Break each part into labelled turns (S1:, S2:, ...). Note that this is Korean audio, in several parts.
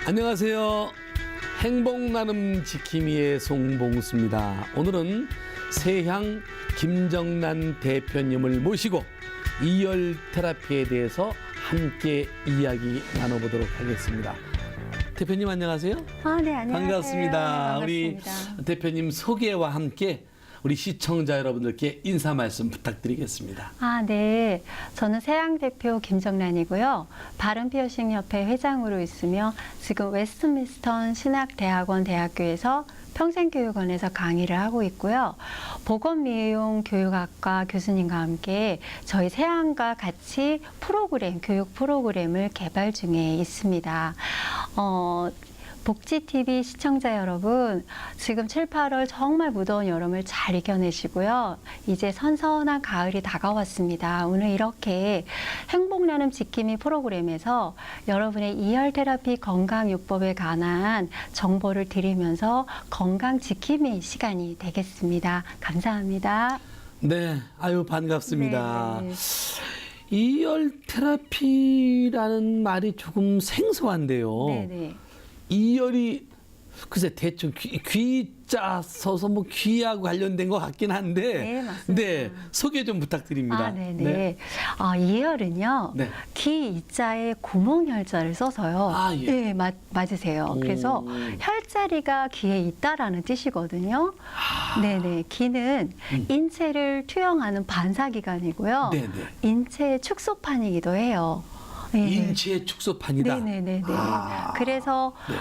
S1: 안녕하세요. 행복 나눔 지킴이의 송봉수입니다. 오늘은 세향 김정란 대표님을 모시고 이열 테라피에 대해서 함께 이야기 나눠보도록 하겠습니다. 대표님 안녕하세요.
S2: 네, 안녕하세요.
S1: 반갑습니다.
S2: 네,
S1: 우리
S2: 반갑습니다.
S1: 대표님 소개와 함께 우리 시청자 여러분들께 인사 말씀 부탁드리겠습니다.
S2: 네. 저는 세향 대표 김정란이고요. 바른피어싱협회 회장으로 있으며 지금 웨스트민스턴 신학대학원 대학교에서 평생교육원에서 강의를 하고 있고요. 보건미용교육학과 교수님과 함께 저희 세향과 같이 교육 프로그램을 개발 중에 있습니다. 복지TV 시청자 여러분, 지금 7, 8월 정말 무더운 여름을 잘 이겨내시고요. 이제 선선한 가을이 다가왔습니다. 오늘 이렇게 행복나눔 지킴이 프로그램에서 여러분의 이열 테라피 건강요법에 관한 정보를 드리면서 건강 지킴이 시간이 되겠습니다. 감사합니다.
S1: 네, 아유 반갑습니다.
S2: 네.
S1: 이열 테라피라는 말이 조금 생소한데요.
S2: 네네.
S1: 이열이 글쎄 대충 귀자 써서 뭐 귀하고 관련된 것 같긴 한데,
S2: 네, 맞습니다.
S1: 네, 소개 좀 부탁드립니다.
S2: 네네.
S1: 네.
S2: 이열은요,
S1: 네.
S2: 기 이자에 구멍혈자를 써서요.
S1: 예.
S2: 네, 맞으세요. 그래서 혈자리가 귀에 있다라는 뜻이거든요. 네네. 기는 인체를 투영하는 반사기관이고요.
S1: 네네.
S2: 인체의 축소판이기도 해요. 네.
S1: 인체의 축소판이다.
S2: 네네네네. 그래서
S1: 네.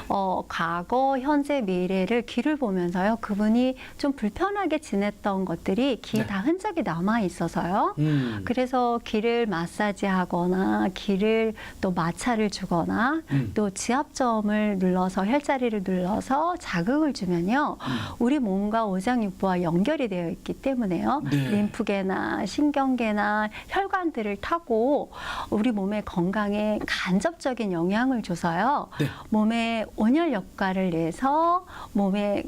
S2: 과거, 현재, 미래를 귀를 보면서요. 그분이 좀 불편하게 지냈던 것들이 귀에
S1: 네.
S2: 다 흔적이 남아 있어서요. 그래서 귀를 마사지하거나 귀를 또 마찰을 주거나 또 지압점을 눌러서 혈자리를 눌러서 자극을 주면요. 우리 몸과 오장육부와 연결이 되어 있기 때문에요.
S1: 네.
S2: 림프계나 신경계나 혈관들을 타고 우리 몸의 건강에 간접적인 영향을 줘서요.
S1: 네.
S2: 몸에 온열 역할을 내서 몸에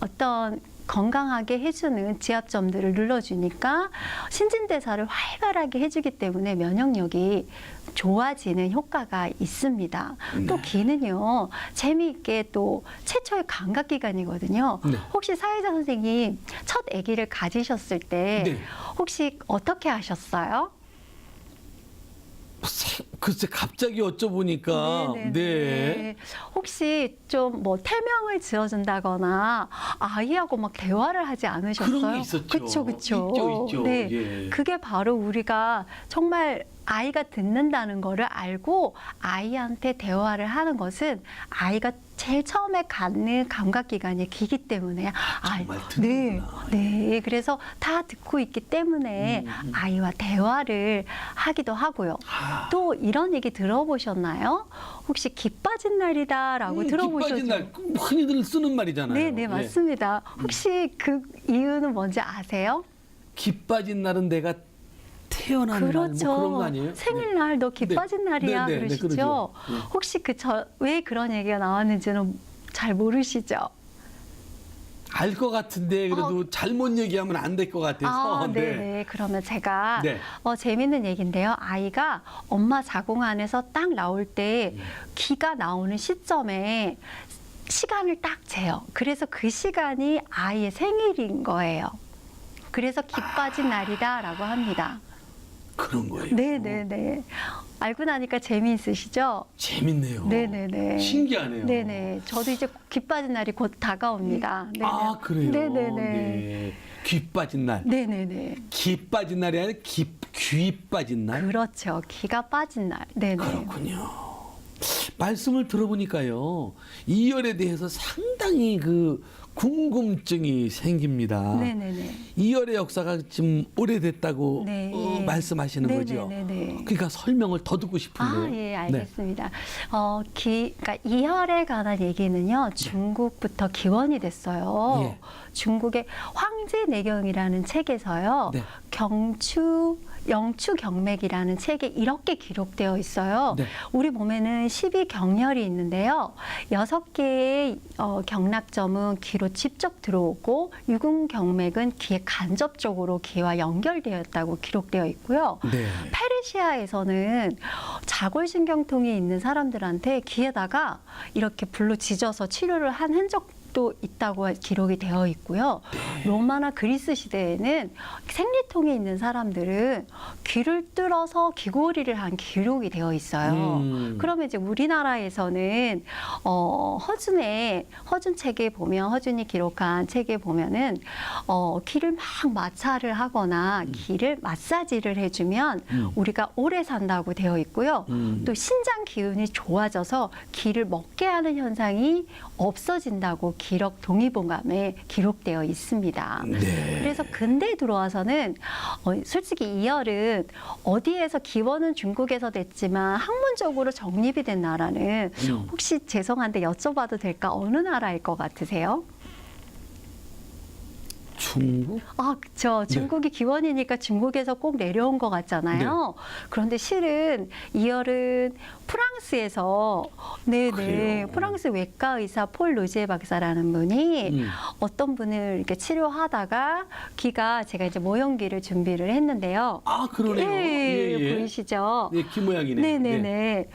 S2: 어떤 건강하게 해주는 지압점들을 눌러주니까 신진대사를 활발하게 해주기 때문에 면역력이 좋아지는 효과가 있습니다. 또 기는요, 재미있게 또 최초의 감각기관이거든요.
S1: 네.
S2: 혹시 사회자 선생님 첫 아기를 가지셨을 때
S1: 네.
S2: 혹시 어떻게 하셨어요?
S1: 글쎄 갑자기 여쭤보니까 네.
S2: 혹시 좀 뭐 태명을 지어준다거나 아이하고 막 대화를 하지 않으셨어요?
S1: 그런 게 있었죠.
S2: 그쵸.
S1: 있죠.
S2: 네,
S1: 예.
S2: 그게 바로 우리가 정말 아이가 듣는다는 거를 알고 아이한테 대화를 하는 것은 아이가 제일 처음에 갖는 감각기관이 귀기 때문에
S1: 정말
S2: 네,
S1: 듣는구나.
S2: 네. 그래서 다 듣고 있기 때문에 아이와 대화를 하기도 하고요. 또 이런 얘기 들어보셨나요? 혹시 기 빠진 날이다라고 들어보셨죠?
S1: 기 빠진 날 흔히들 쓰는 말이잖아요.
S2: 네, 맞습니다. 혹시 그 이유는 뭔지 아세요?
S1: 기 빠진 날은 내가 태어난 날,
S2: 그렇죠.
S1: 뭐 그런 거 아니에요?
S2: 생일날 너 기
S1: 네.
S2: 빠진 날이야
S1: 네,
S2: 그러시죠?
S1: 그러죠. 네.
S2: 혹시 왜 그런 얘기가 나왔는지는 잘 모르시죠?
S1: 알 것 같은데 그래도 잘못 얘기하면 안 될 것 같아서.
S2: 네네. 그러면 제가
S1: 네.
S2: 재밌는 얘기인데요. 아이가 엄마 자궁 안에서 딱 나올 때 기가 나오는 시점에 시간을 딱 재요. 그래서 그 시간이 아이의 생일인 거예요. 그래서 기 빠진 날이다라고 합니다.
S1: 그런 거예요.
S2: 네네네. 알고 나니까 재미있으시죠?
S1: 재밌네요.
S2: 네네네.
S1: 신기하네요.
S2: 네네. 저도 이제 기 빠진 날이 곧 다가옵니다. 네네.
S1: 그래요?
S2: 네네네.
S1: 네. 귀 빠진 날.
S2: 네네네.
S1: 기 빠진 날이 아니라 귀 빠진 날?
S2: 그렇죠. 기가 빠진 날. 네네.
S1: 그렇군요. 말씀을 들어보니까요, 이열에 대해서 상당히 궁금증이 생깁니다.
S2: 네네네.
S1: 이열의 역사가 지금 오래됐다고
S2: 네.
S1: 말씀하시는 거죠.
S2: 네네네.
S1: 그러니까 설명을 더 듣고 싶은데요.
S2: 예, 알겠습니다. 그러니까 이열에 관한 얘기는요, 중국부터 기원이 됐어요.
S1: 예.
S2: 중국의 황제내경이라는 책에서요,
S1: 네.
S2: 경추 영추경맥이라는 책에 이렇게 기록되어 있어요.
S1: 네.
S2: 우리 몸에는 12경혈이 있는데요. 6개의 경락점은 귀로 직접 들어오고 유근경맥은 귀에 간접적으로 귀와 연결되어 있다고 기록되어 있고요.
S1: 네.
S2: 페르시아에서는 자골신경통이 있는 사람들한테 귀에다가 이렇게 불로 지져서 치료를 한 흔적도 있다고 기록이 되어 있고요. 로마나 그리스 시대에는 생리통이 있는 사람들은 귀를 뚫어서 귀고리를 한 기록이 되어 있어요. 그러면 이제 우리나라에서는 허준 책에 보면 허준이 기록한 책에 보면은 귀를 막 마찰을 하거나 귀를 마사지를 해주면 우리가 오래 산다고 되어 있고요. 또 신장 기운이 좋아져서 귀를 먹게 하는 현상이 없어진다고 기록 동의보감에 기록되어 있습니다.
S1: 네.
S2: 그래서 근대 들어와서는 솔직히 이열은 어디에서 기원은 중국에서 됐지만 학문적으로 정립이 된 나라는 혹시 죄송한데 여쭤봐도 될까? 어느 나라일 것 같으세요?
S1: 중국?
S2: 아, 그렇죠. 중국이 기원이니까 중국에서 꼭 내려온 것 같잖아요. 그런데 실은 이열은 프랑스에서
S1: 그래요?
S2: 프랑스 외과 의사 폴 로지에 박사라는 분이 어떤 분을 이렇게 치료하다가 귀가 제가 이제 모형귀를 준비를 했는데요.
S1: 아, 그러네요.
S2: 예, 보이시죠?
S1: 네, 귀 모양이네.
S2: 네네네.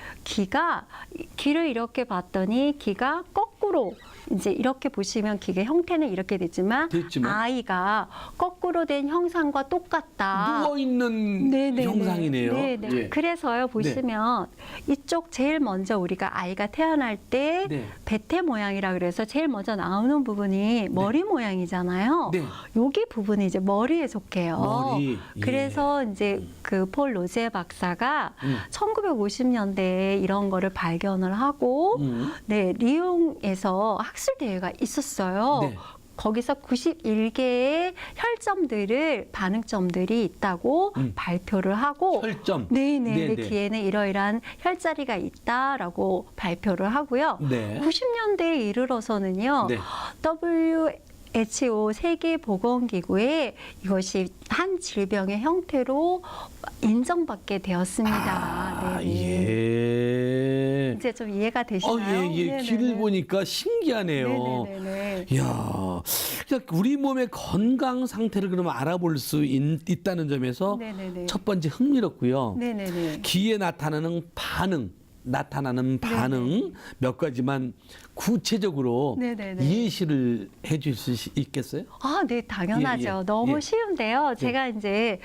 S2: 귀를 이렇게 봤더니 귀가 거꾸로 이제 이렇게 보시면 귀의 형태는 이렇게 됐지만 아이가 거꾸로 된 형상과 똑같다.
S1: 누워 있는 형상이네요.
S2: 네네.
S1: 예.
S2: 그래서요 보시면 이쪽 제일 먼저 우리가 아이가 태어날 때 배태 모양이라 그래서 제일 먼저 나오는 부분이 머리 모양이잖아요.
S1: 네.
S2: 여기 부분이 이제 머리에 속해요.
S1: 머리. 예.
S2: 그래서 이제 그 폴 로제 박사가 1950년대에 이런 거를 발견을 하고 리옹에서 학술 대회가 있었어요.
S1: 네.
S2: 거기서 91개의 혈점들을 반응점들이 있다고 발표를 하고
S1: 혈점.
S2: 네네. 귀에는 이러이러한 혈자리가 있다라고 발표를 하고요. 90년대에 이르러서는요. WHO 세계보건기구에 이것이 한 질병의 형태로 인정받게 되었습니다.
S1: 예.
S2: 이제 좀 이해가 되시나요?
S1: 예. 귀를 보니까 신기하네요. 이야, 그러니까 우리 몸의 건강 상태를 그러면 알아볼 수 있다는 점에서 첫 번째 흥미롭고요. 귀에 나타나는 반응 몇 가지만 구체적으로 예시를 해줄 수 있겠어요?
S2: 아, 네, 당연하죠. 너무 쉬운데요. 제가 이제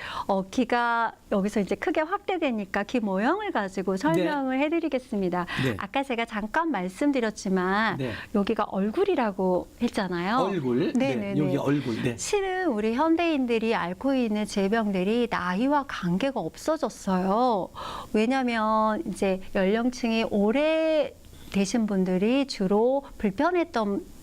S2: 귀가 여기서 이제 크게 확대되니까 귀 모형을 가지고 설명을 해드리겠습니다. 아까 제가 잠깐 말씀드렸지만 여기가 얼굴이라고 했잖아요.
S1: 얼굴. 여기 얼굴.
S2: 실은 우리 현대인들이 앓고 있는 질병들이 나이와 관계가 없어졌어요. 왜냐하면 이제 연령층이 오래 되신 분들이 주로 불편했던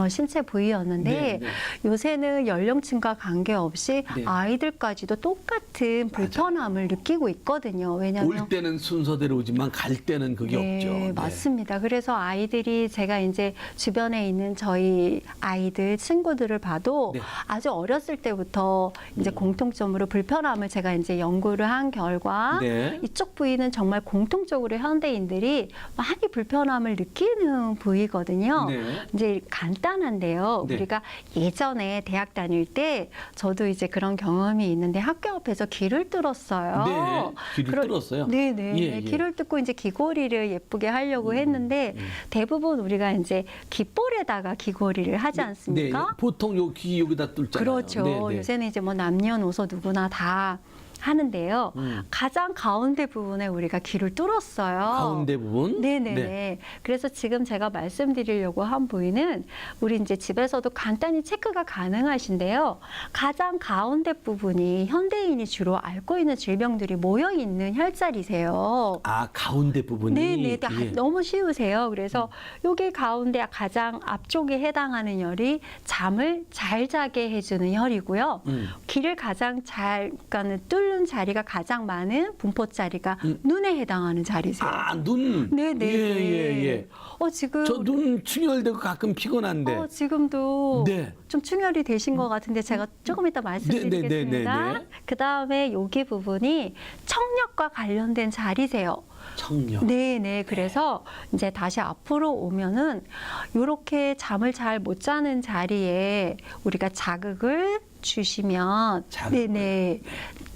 S2: 신체 부위였는데 요새는 연령층과 관계없이 아이들까지도 똑같은 불편함을 느끼고 있거든요. 왜냐하면
S1: 올 때는 순서대로 오지만 갈 때는 그게 없죠.
S2: 맞습니다. 그래서 아이들이 제가 이제 주변에 있는 저희 아이들 친구들을 봐도 아주 어렸을 때부터 이제 공통점으로 불편함을 제가 이제 연구를 한 결과 이쪽 부위는 정말 공통적으로 현대인들이 많이 불편함을 느끼는 부위거든요. 이제 간단한데요. 우리가 예전에 대학 다닐 때 저도 이제 그런 경험이 있는데 학교 앞에서 귀를 뚫었어요.
S1: 귀를 뚫었어요?
S2: 귀를 뚫고 이제 귀고리를 예쁘게 하려고 했는데 대부분 우리가 이제 귓볼에다가 귀고리를 하지 않습니까?
S1: 보통 요 귀 여기다 뚫잖아요.
S2: 그렇죠. 요새는 이제 뭐 남녀노소 누구나 다 하는데요. 가장 가운데 부분에 우리가 귀를 뚫었어요.
S1: 가운데 부분?
S2: 그래서 지금 제가 말씀드리려고 한 부위는 우리 이제 집에서도 간단히 체크가 가능하신데요. 가장 가운데 부분이 현대인이 주로 앓고 있는 질병들이 모여 있는 혈자리세요.
S1: 아, 가운데 부분이?
S2: 너무 쉬우세요. 그래서 여기 가운데 가장 앞쪽에 해당하는 혈이 잠을 잘 자게 해주는 혈이고요. 귀를 가장 잘, 그러니까는 뚫는 자리가 가장 많은 분포 자리가 눈에 해당하는 자리세요.
S1: 아, 눈.
S2: 네네.
S1: 예.
S2: 지금
S1: 저 눈 충혈되고 가끔 피곤한데.
S2: 지금도
S1: 네.
S2: 좀 충혈이 되신 것 같은데 제가 조금 이따 말씀드리겠습니다.
S1: 네.
S2: 그 다음에 여기 부분이 청력과 관련된 자리세요.
S1: 청력.
S2: 네네. 그래서 이제 다시 앞으로 오면은 이렇게 잠을 잘 못 자는 자리에 우리가 자극을 주시면 네네.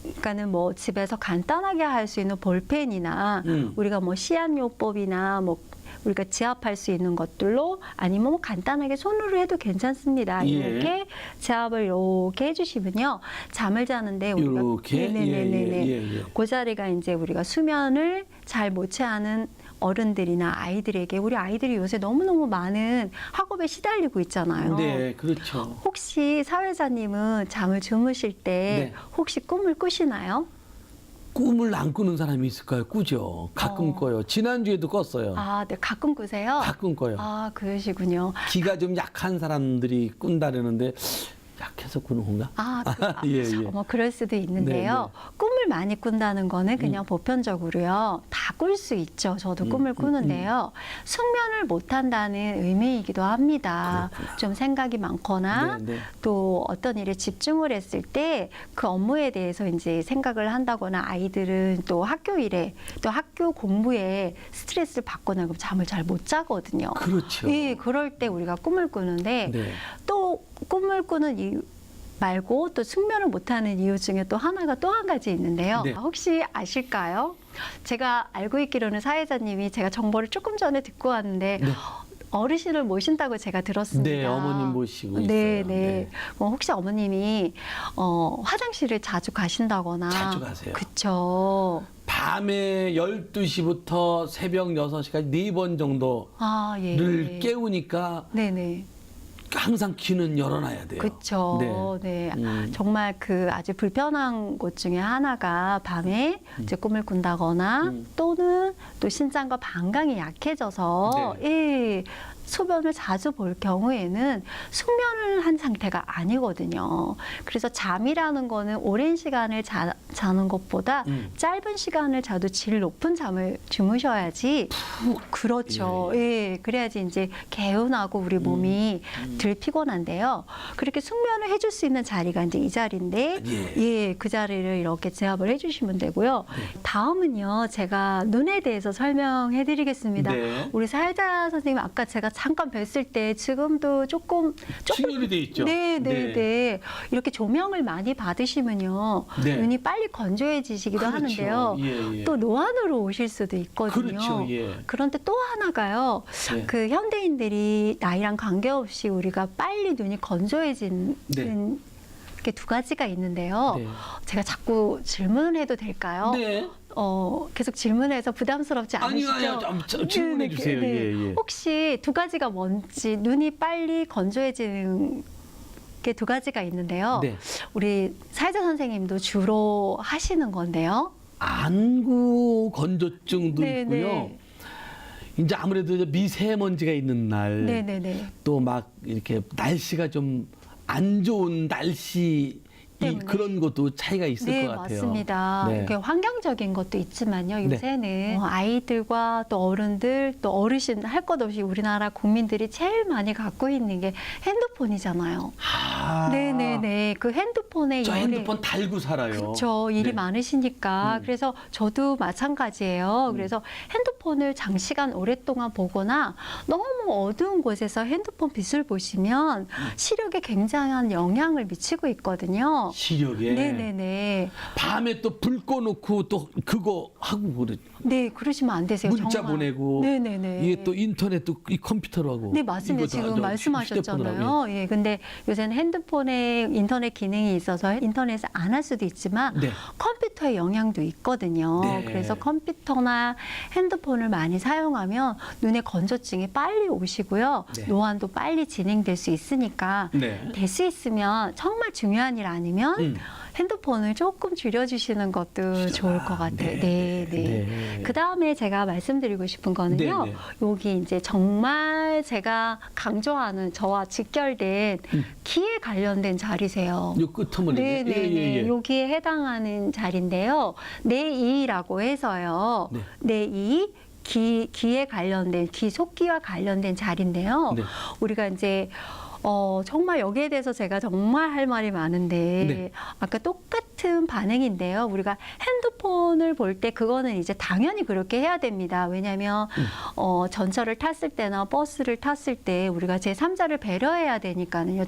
S2: 그러니까는 뭐 집에서 간단하게 할 수 있는 볼펜이나 우리가 뭐 시안요법이나 뭐 우리가 지압할 수 있는 것들로 아니면 뭐 간단하게 손으로 해도 괜찮습니다. 이렇게 지압을 이렇게 해주시면요 잠을 자는데 우리가
S1: 이렇게
S2: 네네네네 그 자리가 이제 우리가 수면을 잘 못 취하는 어른들이나 아이들에게 우리 아이들이 요새 너무너무 많은 학업에 시달리고 있잖아요.
S1: 네, 그렇죠.
S2: 혹시 사회자님은 잠을 주무실 때 혹시 꿈을 꾸시나요?
S1: 꿈을 안 꾸는 사람이 있을까요? 꾸죠. 가끔 꿔요. 지난주에도 꿨어요.
S2: 아, 네. 가끔 꾸세요?
S1: 가끔 꿔요.
S2: 아, 그러시군요.
S1: 기가 좀 약한 사람들이 꾼다라는데 약해서 꾸는 건가? 예.
S2: 어머, 그럴 수도 있는데요. 꿈을 많이 꾼다는 거는 그냥 보편적으로요. 다 꿀 수 있죠. 저도 꿈을 꾸는데요. 숙면을 못 한다는 의미이기도 합니다.
S1: 그렇구나.
S2: 좀 생각이 많거나 또 어떤 일에 집중을 했을 때 그 업무에 대해서 이제 생각을 한다거나 아이들은 또 학교 일에 또 학교 공부에 스트레스를 받거나 그럼 잠을 잘 못 자거든요.
S1: 그렇죠.
S2: 예, 그럴 때 우리가 꿈을 꾸는데 또 꿈을 꾸는 이유 말고 또 숙면을 못하는 이유 중에 또 하나가 또 한 가지 있는데요. 혹시 아실까요? 제가 알고 있기로는 사회자님이 제가 정보를 조금 전에 듣고 왔는데 어르신을 모신다고 제가 들었습니다.
S1: 네, 어머님 모시고 있어요.
S2: 네. 혹시 어머님이 화장실을 자주 가신다거나
S1: 자주 가세요.
S2: 그쵸.
S1: 밤에 12시부터 새벽 6시까지 4번 정도를 깨우니까
S2: 네네.
S1: 항상 귀는 열어놔야 돼요.
S2: 그렇죠. 정말 그 아주 불편한 곳 중에 하나가 밤에 이제 꿈을 꾼다거나 또는 또 신장과 방광이 약해져서 소변을 자주 볼 경우에는 숙면을 한 상태가 아니거든요. 그래서 잠이라는 거는 오랜 시간을 자는 것보다 짧은 시간을 자도 질 높은 잠을 주무셔야지 그렇죠. 그래야지 이제 개운하고 우리 몸이 덜 피곤한데요. 그렇게 숙면을 해줄 수 있는 자리가 이제 이 자리인데 그 자리를 이렇게 제압을 해주시면 되고요. 다음은요. 제가 눈에 대해서 설명해 드리겠습니다. 우리 사회자 선생님 아까 제가 잠깐 뵀을 때 지금도 조금
S1: 충혈이 돼 있죠.
S2: 네. 이렇게 조명을 많이 받으시면요. 눈이 빨리 건조해지시기도 하는데요. 또 노안으로 오실 수도 있거든요.
S1: 그렇죠.
S2: 그런데 또 하나가요. 그 현대인들이 나이랑 관계없이 우리가 빨리 눈이 건조해지는 게 두 가지가 있는데요. 제가 자꾸 질문을 해도 될까요?
S1: 네.
S2: 계속 질문해서 부담스럽지 않으시죠?
S1: 아니요. 질문해 주세요.
S2: 혹시 두 가지가 뭔지 눈이 빨리 건조해지는 게 두 가지가 있는데요. 우리 사회자 선생님도 주로 하시는 건데요.
S1: 안구 건조증도 있고요. 이제 아무래도 미세먼지가 있는 날, 또 막 이렇게 날씨가 좀 안 좋은 날씨 그런 것도 차이가 있을 것 같아요.
S2: 맞습니다. 이렇게 환경적인 것도 있지만요. 요새는 아이들과 또 어른들 또 어르신 할 것 없이 우리나라 국민들이 제일 많이 갖고 있는 게 핸드폰이잖아요. 그 핸드폰에
S1: 저 핸드폰 달고 살아요.
S2: 그렇죠. 일이 많으시니까. 그래서 저도 마찬가지예요. 그래서 핸드폰을 장시간 오랫동안 보거나 너무 어두운 곳에서 핸드폰 빛을 보시면 시력에 굉장한 영향을 미치고 있거든요.
S1: 시력에. 밤에 또 불 꺼놓고 또 그거 하고 그래.
S2: 그러시면 안 되세요.
S1: 문자
S2: 정말.
S1: 보내고. 이게 또 인터넷도 이 컴퓨터로 하고.
S2: 맞습니다. 지금 말씀하셨잖아요. 근데 요새는 핸드폰에 인터넷 기능이 있어서 인터넷을 안 할 수도 있지만 컴퓨터의 영향도 있거든요. 그래서 컴퓨터나 핸드폰을 많이 사용하면 눈의 건조증이 빨리 오시고요. 노안도 빨리 진행될 수 있으니까 될 수 있으면 정말 중요한 일 아니면 핸드폰을 조금 줄여주시는 것도 좋을 것 같아요. 네. 그 다음에 제가 말씀드리고 싶은 거는요. 여기 이제 정말 제가 강조하는 저와 직결된 기에 관련된 자리세요.
S1: 요 끄트머리.
S2: 네. 여기에 해당하는 자리인데요. 내이라고 해서요. 내이. 기에 관련된, 귀 속기와 관련된 자리인데요. 우리가 이제 정말 여기에 대해서 제가 정말 할 말이 많은데 아까 똑같은 반응인데요. 우리가 핸드폰을 볼 때 그거는 이제 당연히 그렇게 해야 됩니다. 왜냐하면 전철을 탔을 때나 버스를 탔을 때 우리가 제3자를 배려해야 되니까는요.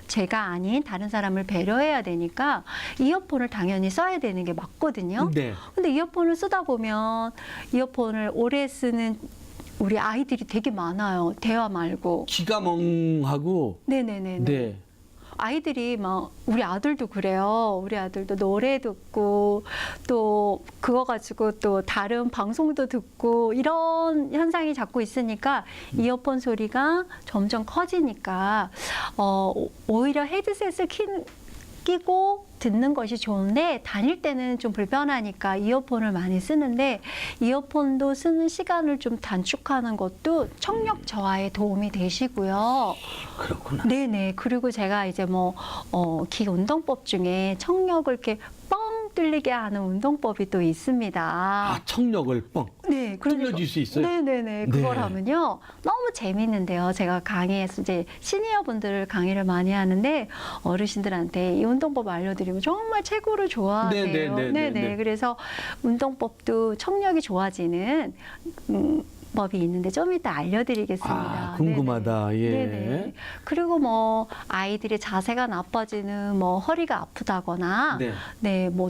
S2: 제가 아닌 다른 사람을 배려해야 되니까 이어폰을 당연히 써야 되는 게 맞거든요. 근데 이어폰을 쓰다 보면 이어폰을 오래 쓰는 우리 아이들이 되게 많아요. 대화 말고.
S1: 귀가 멍하고.
S2: 네네네. 아이들이 막 우리 아들도 그래요. 우리 아들도 노래 듣고 또 그거 가지고 또 다른 방송도 듣고 이런 현상이 자꾸 있으니까 이어폰 소리가 점점 커지니까 오히려 헤드셋을 끼고 듣는 것이 좋은데 다닐 때는 좀 불편하니까 이어폰을 많이 쓰는데 이어폰도 쓰는 시간을 좀 단축하는 것도 청력 저하에 도움이 되시고요.
S1: 그렇구나.
S2: 네네. 그리고 제가 이제 기 운동법 중에 청력을 이렇게 뻥 뚫리게 하는 운동법이 또 있습니다.
S1: 아, 청력을 뻥.
S2: 네,
S1: 뚫려줄 수 있어요?
S2: 네네네. 그걸 하면요. 너무 재밌는데요. 제가 강의에서 이제 시니어 분들 강의를 많이 하는데 어르신들한테 이 운동법 알려드리면 정말 최고로 좋아하세요. 네네. 그래서 운동법도 청력이 좋아지는 법이 있는데 좀 이따 알려드리겠습니다.
S1: 궁금하다.
S2: 네네. 그리고 아이들이 자세가 나빠지는 허리가 아프다거나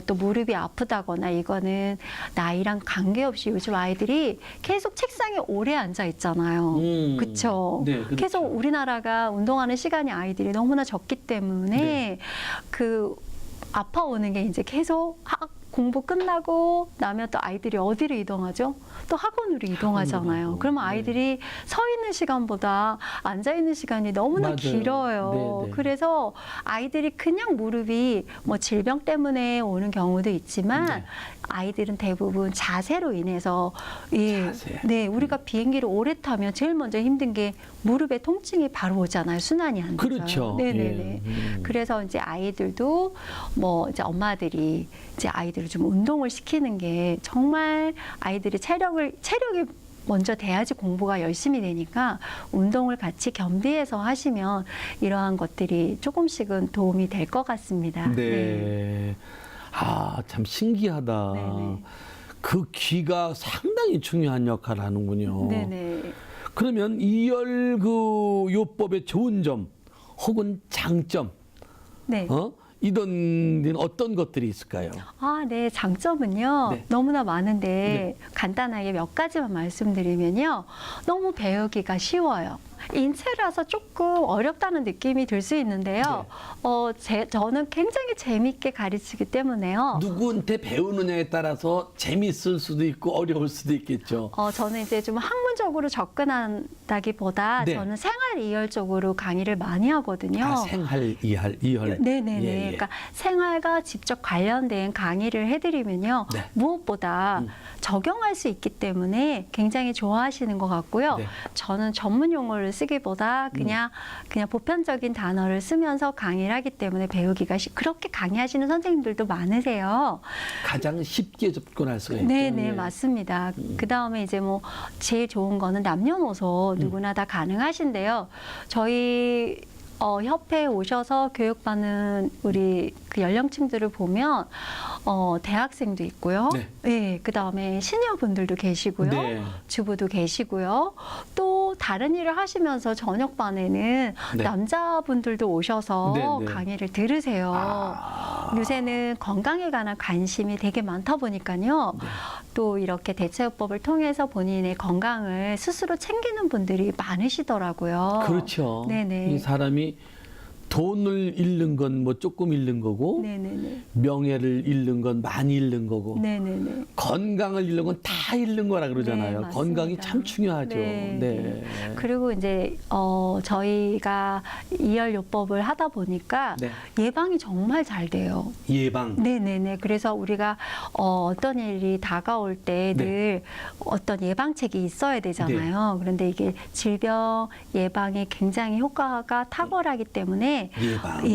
S2: 또 무릎이 아프다거나 이거는 나이랑 관계없이 요즘 아이들이 계속 책상에 오래 앉아 있잖아요. 그렇죠? 계속 우리나라가 운동하는 시간이 아이들이 너무나 적기 때문에 그 아파오는 게 이제 계속 공부 끝나고 나면 또 아이들이 어디로 이동하죠? 또 학원으로 이동하잖아요. 그러면 아이들이 서 있는 시간보다 앉아 있는 시간이 너무나 길어요. 그래서 아이들이 그냥 무릎이 질병 때문에 오는 경우도 있지만 아이들은 대부분 자세로 인해서 우리가 비행기를 오래 타면 제일 먼저 힘든 게 무릎에 통증이 바로 오잖아요. 순환이 안 돼서.
S1: 그렇죠.
S2: 그래서 이제 아이들도 이제 엄마들이 이제 아이들을 좀 운동을 시키는 게 정말 아이들이 체력이 먼저 돼야지 공부가 열심히 되니까 운동을 같이 겸비해서 하시면 이러한 것들이 조금씩은 도움이 될 것 같습니다.
S1: 참 신기하다. 그 귀가 상당히 중요한 역할을 하는군요. 그러면 이열 요법의 좋은 점 혹은 장점 이런 데는 어떤 것들이 있을까요?
S2: 장점은요. 너무나 많은데 간단하게 몇 가지만 말씀드리면요. 너무 배우기가 쉬워요. 인체라서 조금 어렵다는 느낌이 들 수 있는데요. 저는 굉장히 재미있게 가르치기 때문에요.
S1: 누구한테 배우느냐에 따라서 재미있을 수도 있고 어려울 수도 있겠죠.
S2: 저는 이제 좀 학문적으로 접근한다기보다 저는 생활 이열 쪽으로 강의를 많이 하거든요.
S1: 생활 이열.
S2: 네네네. 그러니까 생활과 직접 관련된 강의를 해드리면요. 무엇보다 적용할 수 있기 때문에 굉장히 좋아하시는 것 같고요. 저는 전문 용어를 쓰기보다 그냥 보편적인 단어를 쓰면서 강의를 하기 때문에 배우기가 그렇게 강의하시는 선생님들도 많으세요.
S1: 가장 쉽게 접근할 수가 있죠.
S2: 맞습니다. 그 다음에 이제 제일 좋은 거는 남녀노소 누구나 다 가능하신데요. 저희 협회에 오셔서 교육받는 우리 그 연령층들을 보면 대학생도 있고요. 그 다음에 시니어 분들도 계시고요. 주부도 계시고요. 또 다른 일을 하시면서 저녁반에는 남자분들도 오셔서 강의를 들으세요. 요새는 건강에 관한 관심이 되게 많다 보니까요. 또 이렇게 대체요법을 통해서 본인의 건강을 스스로 챙기는 분들이 많으시더라고요.
S1: 그렇죠. 이 사람이 돈을 잃는 건 뭐 조금 잃는 거고,
S2: 네네네.
S1: 명예를 잃는 건 많이 잃는 거고,
S2: 네네네.
S1: 건강을 잃는 건 다 잃는 거라 그러잖아요.
S2: 네,
S1: 건강이
S2: 맞습니다.
S1: 참 중요하죠.
S2: 네,
S1: 네.
S2: 그리고 이제 저희가 이열요법을 하다 보니까
S1: 네.
S2: 예방이 정말 잘 돼요.
S1: 예방.
S2: 네네네. 그래서 우리가 어떤 일이 다가올 때 늘
S1: 네.
S2: 어떤 예방책이 있어야 되잖아요. 그런데 이게 질병 예방에 굉장히 효과가 탁월하기 때문에
S1: 예방.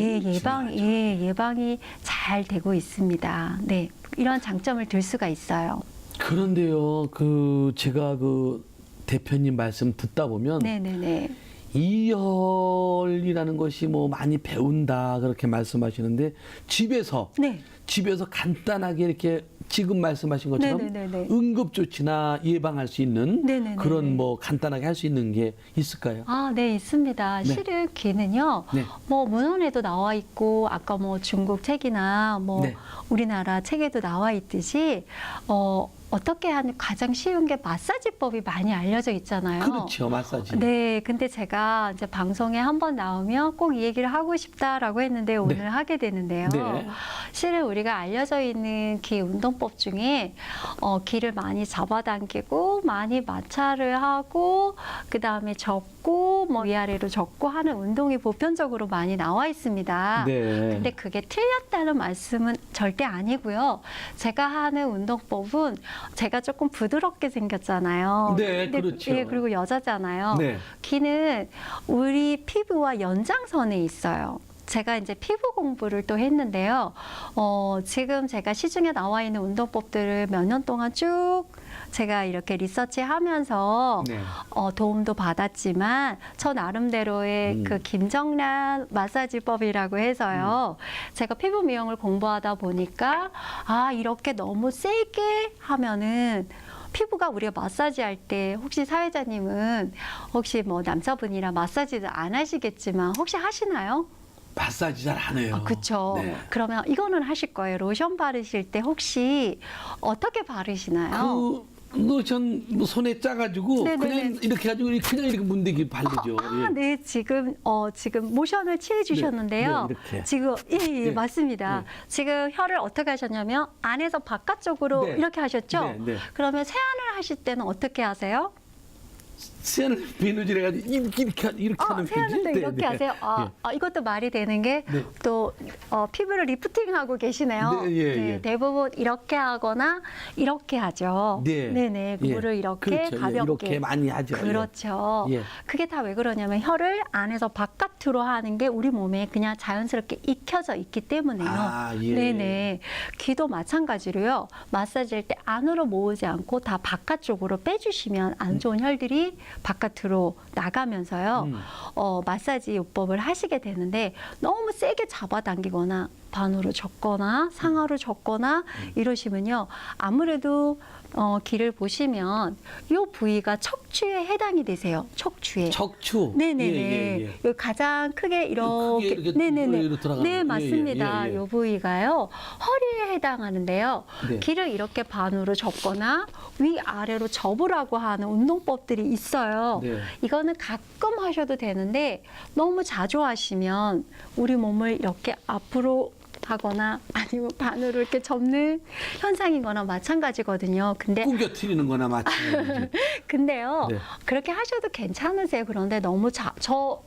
S2: 예방이 잘 되고 있습니다. 네, 이런 장점을 들 수가 있어요.
S1: 그런데요, 제가 대표님 말씀 듣다 보면
S2: 네네네.
S1: 이열이라는 것이 뭐 많이 배운다 그렇게 말씀하시는데 집에서
S2: 네.
S1: 간단하게 이렇게 지금 말씀하신 것처럼
S2: 네네네네.
S1: 응급조치나 예방할 수 있는
S2: 네네네네.
S1: 그런 뭐 간단하게 할 수 있는 게 있을까요?
S2: 아, 네, 있습니다.
S1: 네.
S2: 실은 귀는요,
S1: 네.
S2: 뭐 문헌에도 나와 있고, 아까 뭐 중국 책이나 뭐
S1: 네.
S2: 우리나라 책에도 나와 있듯이, 어떻게 하는 가장 쉬운 게 마사지법이 많이 알려져 있잖아요.
S1: 그렇죠, 마사지.
S2: 네, 근데 제가 이제 방송에 한번 나오면 꼭 이 얘기를 하고 싶다라고 했는데 오늘 하게 되는데요.
S1: 네.
S2: 실은 우리가 알려져 있는 기 운동법 중에 기를 많이 잡아당기고 많이 마찰을 하고 그 다음에 접고 뭐 위아래로 접고 하는 운동이 보편적으로 많이 나와 있습니다.
S1: 네.
S2: 근데 그게 틀렸다는 말씀은 절대 아니고요. 제가 하는 운동법은 제가 조금 부드럽게 생겼잖아요.
S1: 네,
S2: 근데
S1: 그렇죠.
S2: 예, 그리고 여자잖아요.
S1: 네.
S2: 기는 우리 피부와 연장선에 있어요. 제가 이제 피부 공부를 또 했는데요. 지금 제가 시중에 나와 있는 운동법들을 몇 년 동안 쭉 제가 이렇게 리서치하면서
S1: 네.
S2: 도움도 받았지만 저 나름대로의 그 김정란 마사지법이라고 해서요. 제가 피부 미용을 공부하다 보니까 이렇게 너무 세게 하면은 피부가 우리가 마사지 할 때 혹시 사회자님은 혹시 뭐 남자분이라 마사지도 안 하시겠지만 혹시 하시나요?
S1: 마사지 잘 안 해요.
S2: 그렇죠.
S1: 네.
S2: 그러면 이거는 하실 거예요. 로션 바르실 때 혹시 어떻게 바르시나요?
S1: 로션 뭐 손에 짜가지고
S2: 네네네.
S1: 그냥 이렇게 해가지고 그냥 이렇게 문대기 바르죠. 예.
S2: 네, 지금 모션을 취해 주셨는데요.
S1: 네, 이렇게.
S2: 지금
S1: 네.
S2: 맞습니다.
S1: 네.
S2: 지금 혀를 어떻게 하셨냐면 안에서 바깥쪽으로
S1: 네.
S2: 이렇게 하셨죠.
S1: 네, 네.
S2: 그러면 세안을 하실 때는 어떻게 하세요?
S1: 세안을 비누질 해가지고 이렇게 하는
S2: 세안을 또
S1: 편이지?
S2: 이렇게
S1: 네,
S2: 하세요.
S1: 네.
S2: 이것도 말이 되는 게
S1: 네.
S2: 또 피부를 리프팅하고 계시네요.
S1: 네, 예.
S2: 대부분 이렇게 하거나 이렇게 하죠.
S1: 네.
S2: 네네. 물을
S1: 예.
S2: 이렇게
S1: 그렇죠. 예,
S2: 가볍게.
S1: 이렇게 많이 하죠. 예.
S2: 그렇죠.
S1: 예.
S2: 그게 다 왜 그러냐면 혀를 안에서 바깥으로 하는 게 우리 몸에 그냥 자연스럽게 익혀져 있기 때문에요.
S1: 예.
S2: 네네. 귀도 마찬가지로요. 마사지할 때 안으로 모으지 않고 다 바깥쪽으로 빼주시면 안 좋은 혈들이 바깥으로 나가면서요. 마사지 요법을 하시게 되는데 너무 세게 잡아당기거나 반으로 접거나 상하로 접거나 이러시면요. 아무래도 귀를 보시면 이 부위가 척추에 해당이 되세요. 척추에.
S1: 척추.
S2: 네네네.
S1: 예.
S2: 요 가장 크게 이렇게.
S1: 크게 이렇게
S2: 네네네.
S1: 위로 들어가는
S2: 네,
S1: 거.
S2: 맞습니다.
S1: 예.
S2: 요 부위가요. 허리에 해당하는데요.
S1: 네.
S2: 귀를 이렇게 반으로 접거나 위아래로 접으라고 하는 운동법들이 있어요.
S1: 네.
S2: 이거는 가끔 하셔도 되는데 너무 자주 하시면 우리 몸을 이렇게 앞으로 하거나 아니면 반으로 이렇게 접는 현상이거나 마찬가지거든요. 근데
S1: 꾸겨트리는 거나 마찬가지지.
S2: 근데요,
S1: 네.
S2: 그렇게 하셔도 괜찮으세요. 그런데 너무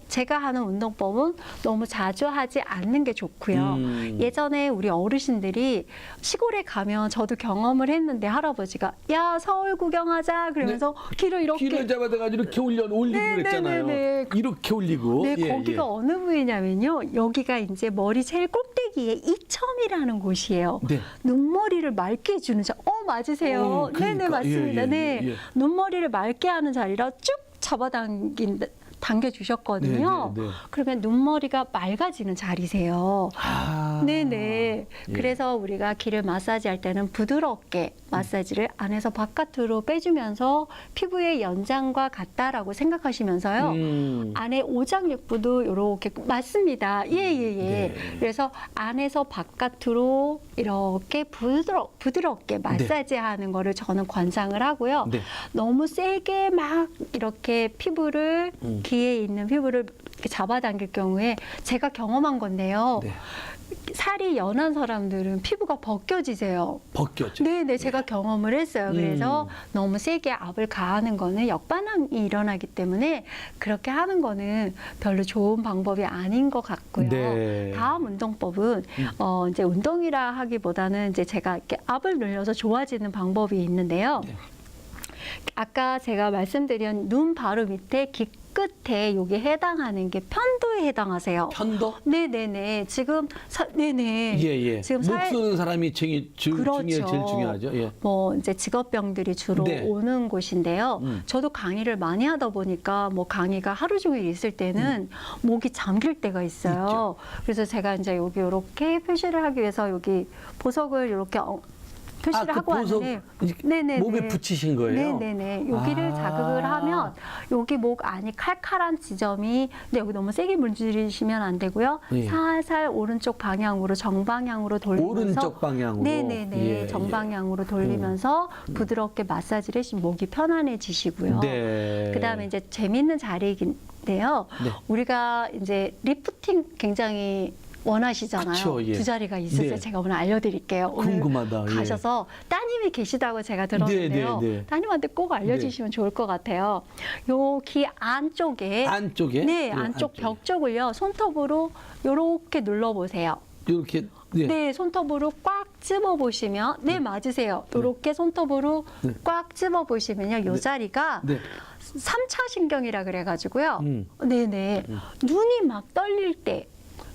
S2: 제가 하는 운동법은 너무 자주 하지 않는 게 좋고요. 예전에 우리 어르신들이 시골에 가면 저도 경험을 했는데 할아버지가 야 서울 구경하자 그러면서 귀를 이렇게
S1: 귀를 잡아가지고 이렇게 올리고
S2: 네,
S1: 그랬잖아요.
S2: 네, 네, 네.
S1: 이렇게 올리고.
S2: 네,
S1: 예,
S2: 거기가 어느 부위냐면요. 여기가 이제 머리 제일 꼭대기에 이첨이라는 곳이에요.
S1: 네.
S2: 눈머리를 맑게 해주는 자리. 맞으세요.
S1: 그러니까.
S2: 네네, 맞습니다.
S1: 예,
S2: 네.
S1: 예.
S2: 눈머리를 맑게 하는 자리라 쭉 당겨주셨거든요.
S1: 네, 네, 네.
S2: 그러면 눈머리가 맑아지는 자리세요. 네네.
S1: 예.
S2: 그래서 우리가 귀를 마사지할 때는 부드럽게 마사지를 안에서 바깥으로 빼주면서 피부의 연장과 같다라고 생각하시면서요. 안에 오장육부도 이렇게 맞습니다. 예예예.
S1: 네.
S2: 그래서 안에서 바깥으로 이렇게 부드럽게 마사지하는 거를 저는 권장을 하고요.
S1: 네.
S2: 너무 세게 막 이렇게 피부를 귀에 있는 피부를 이렇게 잡아당길 경우에 제가 경험한 건데요.
S1: 네.
S2: 살이 연한 사람들은 피부가 벗겨지세요.
S1: 벗겨져.
S2: 네네, 제가 경험을 했어요. 그래서 너무 세게 압을 가하는 거는 역반응이 일어나기 때문에 그렇게 하는 거는 별로 좋은 방법이 아닌 것 같고요.
S1: 네.
S2: 다음 운동법은 이제 운동이라 하기보다는 이제 제가 이렇게 압을 늘려서 좋아지는 방법이 있는데요.
S1: 네.
S2: 아까 제가 말씀드린 눈 바로 밑에 귀 끝에 여기 해당하는 게 편도에 해당하세요.
S1: 편도?
S2: 네네네. 지금 네네.
S1: 예.
S2: 지금
S1: 목 쓰는 사람이
S2: 그렇죠.
S1: 제일 중요하죠. 예.
S2: 뭐 이제 직업병들이 주로
S1: 네.
S2: 오는 곳인데요. 저도 강의를 많이 하다 보니까 뭐 강의가 하루 종일 있을 때는 목이 잠길 때가 있어요. 그래서 제가 이제 여기 이렇게 표시를 하기 위해서 여기 보석을 이렇게 표시를 하고 왔는데, 네네네.
S1: 목에 붙이신 거예요?
S2: 네네네. 여기를 자극을 하면 여기 목 안이 칼칼한 지점이, 근데 여기 너무 세게 문지르시면 안 되고요.
S1: 예.
S2: 살살 오른쪽 방향으로 정방향으로 돌리면서
S1: 오른쪽 방향으로.
S2: 네네네.
S1: 예,
S2: 정방향으로 돌리면서 부드럽게 마사지를 해주시면 목이 편안해지시고요.
S1: 네.
S2: 그다음에 이제 재미있는 자리인데요.
S1: 네.
S2: 우리가 이제 리프팅 굉장히 원하시잖아요.
S1: 그쵸, 예.
S2: 두 자리가 있어서
S1: 네.
S2: 제가 오늘 알려드릴게요.
S1: 궁금하다.
S2: 오늘 가셔서 따님이 계시다고 제가 들었는데요.
S1: 네.
S2: 따님한테 꼭 알려주시면 좋을 것 같아요. 요 귀 안쪽에
S1: 안쪽에?
S2: 네, 안쪽 벽 쪽을요. 손톱으로 이렇게 눌러보세요.
S1: 이렇게
S2: 네, 손톱으로 꽉 집어 보시면 네, 맞으세요. 이렇게 손톱으로
S1: 네.
S2: 꽉 집어 보시면요. 요 자리가
S1: 네.
S2: 3차 신경이라 그래가지고요.
S1: 음.
S2: 네네. 눈이 막 떨릴 때.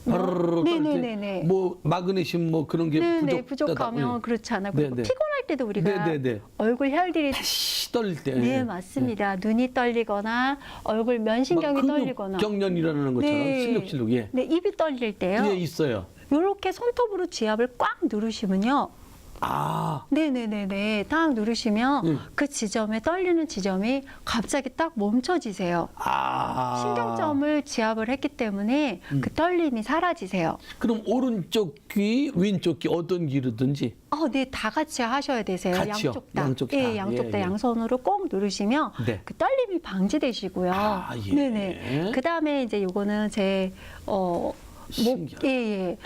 S1: 바르르르
S2: 네네네네.
S1: 뭐 마그네슘 뭐 그런 게
S2: 네네, 부족하면 그렇잖아요. 그리고
S1: 네네.
S2: 피곤할 때도 우리가
S1: 네네네.
S2: 얼굴 혈들이
S1: 다시 떨릴 때.
S2: 네, 맞습니다. 눈이 떨리거나 얼굴 면신경이 떨리거나
S1: 경련 일어나는 것처럼
S2: 네.
S1: 실룩실룩 예.
S2: 네, 입이 떨릴 때요.
S1: 예, 있어요.
S2: 이렇게 손톱으로 지압을 꽉 누르시면요.
S1: 아.
S2: 네네네네. 딱 누르시면 그 지점에 떨리는 지점이 갑자기 딱 멈춰지세요.
S1: 아.
S2: 신경점을 지압을 했기 때문에 그 떨림이 사라지세요.
S1: 그럼 오른쪽 귀, 왼쪽 귀 어떤 귀로든지
S2: 네, 다 같이 하셔야 되세요.
S1: 같이요?
S2: 양쪽 다.
S1: 양쪽 다.
S2: 예, 양쪽 다
S1: 예.
S2: 양손으로 꼭 누르시면
S1: 네.
S2: 그 떨림이 방지되시고요.
S1: 아, 예.
S2: 네네. 그 다음에 이제 요거는 제
S1: 신기하다.
S2: 예.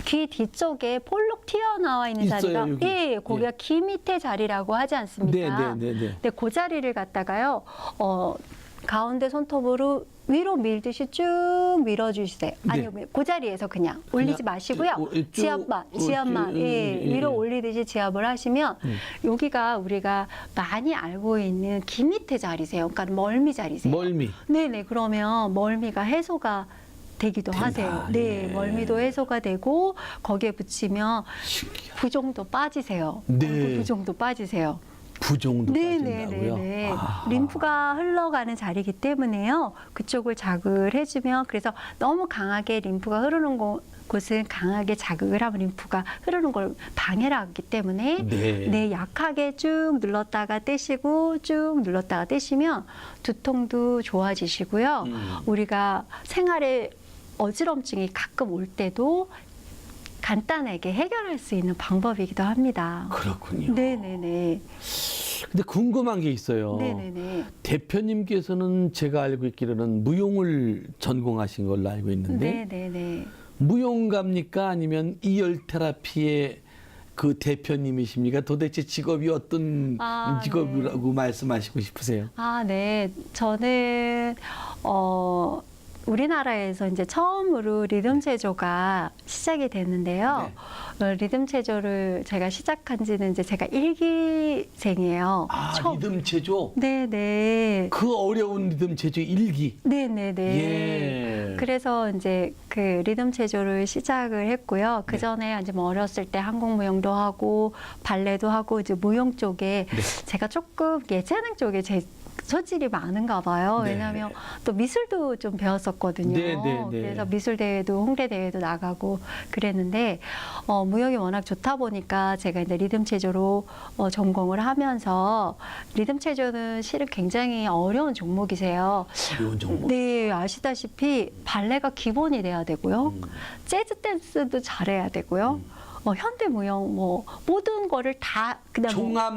S2: 귀 뒤쪽에 볼록 튀어나와 있는
S1: 있어요,
S2: 자리가
S1: 여기.
S2: 예, 거기가 귀 밑에 자리라고 하지 않습니까?
S1: 네네네네.
S2: 근데 그 자리를 갖다가요. 가운데 손톱으로 위로 밀듯이 쭉 밀어주세요. 아니요, 그 자리에서 그냥 올리지 마시고요. 지압만, 예, 위로 올리듯이 지압을 하시면 여기가 우리가 많이 알고 있는 귀 밑에 자리세요. 그러니까 멀미 자리세요.
S1: 멀미.
S2: 네네, 그러면 멀미가 해소가 되기도
S1: 된다.
S2: 하세요. 네,
S1: 예.
S2: 멀미도 해소가 되고 거기에 붙이면
S1: 신기하다.
S2: 부종도 빠지세요.
S1: 네.
S2: 얼굴 부종도 빠지세요.
S1: 부종도 빠진다고요?
S2: 네네네.
S1: 아.
S2: 림프가 흘러가는 자리이기 때문에요. 그쪽을 자극을 해주면 그래서 너무 강하게 림프가 흐르는 곳은 강하게 자극을 하면 림프가 흐르는 걸 방해를 하기 때문에
S1: 네.
S2: 약하게 쭉 눌렀다가 떼시고 쭉 눌렀다가 떼시면 두통도 좋아지시고요. 우리가 생활에 어지럼증이 가끔 올 때도 간단하게 해결할 수 있는 방법이기도 합니다.
S1: 그렇군요.
S2: 네네네.
S1: 근데 궁금한 게 있어요.
S2: 네네네.
S1: 대표님께서는 제가 알고 있기로는 무용을 전공하신 걸로 알고 있는데
S2: 네네네.
S1: 무용가입니까? 아니면 이열 테라피의 그 대표님이십니까? 도대체 직업이 어떤 직업이라고 말씀하시고 싶으세요?
S2: 네. 저는 우리나라에서 이제 처음으로 리듬 체조가 시작이 됐는데요. 리듬 체조를 제가 시작한 지는 이제 제가 1기생이에요.
S1: 리듬 체조?
S2: 네네.
S1: 그 어려운 리듬 체조 1기?
S2: 네네네.
S1: 예.
S2: 그래서 이제 그 리듬 체조를 시작을 했고요. 그 전에 이제 뭐 어렸을 때 한국무용도 하고 발레도 하고 이제 무용 쪽에 제가 조금 예체능 쪽에 제 소질이 많은가 봐요.
S1: 네.
S2: 왜냐하면 또 미술도 좀 배웠었거든요. 그래서 미술 대회도 홍대 대회도 나가고 그랬는데 무용이 워낙 좋다 보니까 제가 이제 리듬 체조로 전공을 하면서 리듬 체조는 실은 굉장히 어려운 종목이세요.
S1: 어려운 종목.
S2: 네, 아시다시피 발레가 기본이 돼야 되고요. 재즈 댄스도 잘해야 되고요. 현대 무용 뭐 모든 거를 다 그다음
S1: 종합